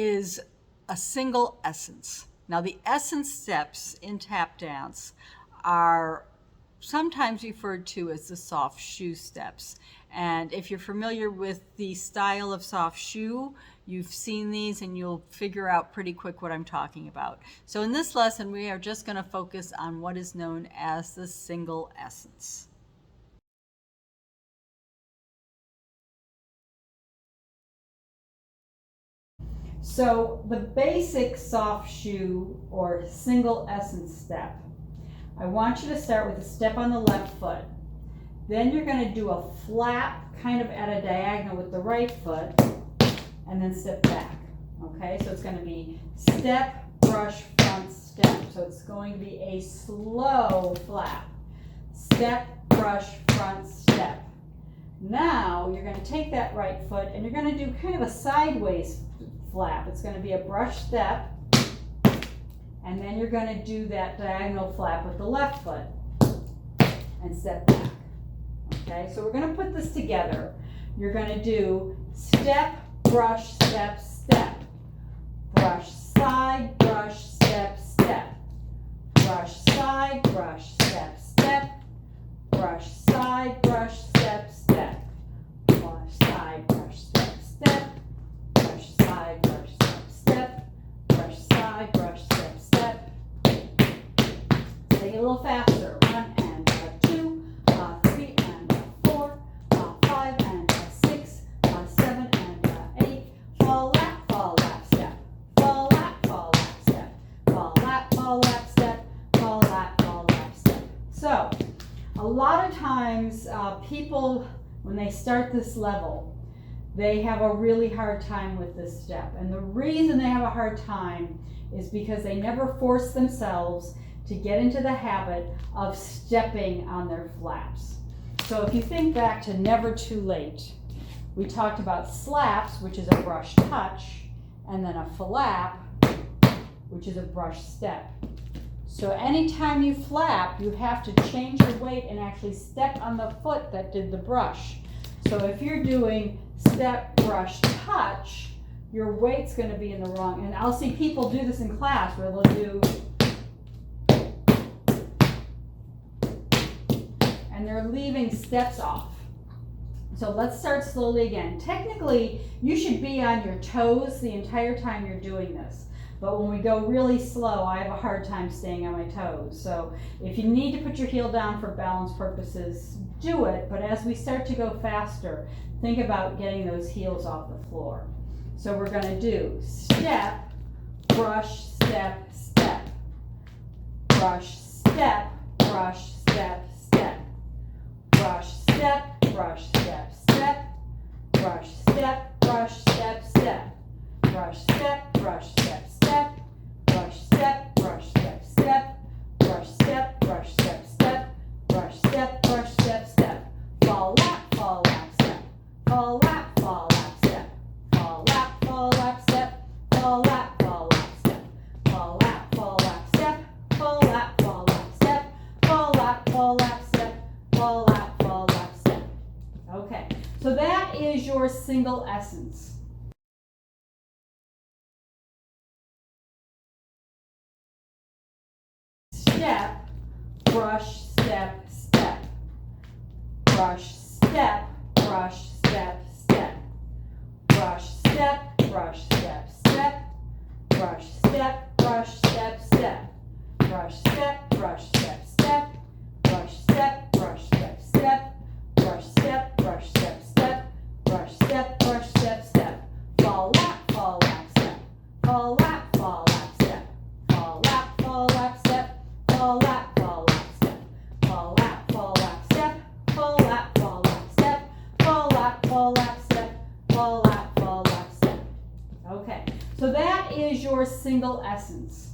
is a single essence. Now, the essence steps in tap dance are sometimes referred to as the soft shoe steps. And if you're familiar with the style of soft shoe, you've seen these and you'll figure out pretty quick what I'm talking about. So in this lesson, we are just going to focus on what is known as the single essence. So the basic soft shoe or single essence step, I want you to start with a step on the left foot. Then you're going to do a flap kind of at a diagonal with the right foot and then step back. Okay, so it's going to be step, brush, front, step. So it's going to be a slow flap. Step, brush, front, step. Now you're going to take that right foot and you're going to do kind of a sideways flap. It's going to be a brush step, and then you're going to do that diagonal flap with the left foot and step back. Okay, so we're going to put this together. You're going to do step, brush, step, step. Brush, side, brush, step, step. Brush, side, brush, step, step. Brush, side, brush, step, step. Brush, side, brush, step, step. Brush, side, brush, step, step. Brush, side, brush, step, step. Take it a little faster. 1 and 2, 3 and 4, 5 and 6, 7 and 8. Fall lap, step. Fall lap, step. Fall lap, step. Fall lap, step. So, a lot of times people, when they start this level, they have a really hard time with this step. And the reason they have a hard time is because they never force themselves to get into the habit of stepping on their flaps. So if you think back to Never Too Late, we talked about slaps, which is a brush touch, and then a flap, which is a brush step. So anytime you flap, you have to change your weight and actually step on the foot that did the brush. So if you're doing step, brush, touch, your weight's going to be in the wrong. And I'll see people do this in class where they'll do, and they're leaving steps off. So let's start slowly again. Technically, you should be on your toes the entire time you're doing this. But when we go really slow, I have a hard time staying on my toes. So if you need to put your heel down for balance purposes, do it. But as we start to go faster, think about getting those heels off the floor. So we're going to do step, brush, step, step. Brush, step, brush, step, step. Brush, step, brush, step, step. Brush, step, brush, step, step. Brush, step, brush, step, step. Brush, step, brush, step, step. Brush, step, brush, step, step. Brush, step, brush, step, step. Fall lap, step. Fall lap, step. Fall lap, step. Fall lap, step. Fall lap, step. Fall lap, step. Fall lap, step. Fall lap, step. Okay, so that is your single essence. Step, brush, step, step. Brush, step, brush, step, step. Brush, step, brush, step, step. Brush, step, brush, step, step. Brush, step, brush, step, step. Brush, step, brush, step, step. Brush, step, brush, step, step. Brush, step, brush, step, step. Fall lap, step. Fall lap, step. Fall lap, step. Fall lap, step. Fall lap, step. Fall lap, step. Fall lap, step. Fall lap, step. Okay, so that is your single essence.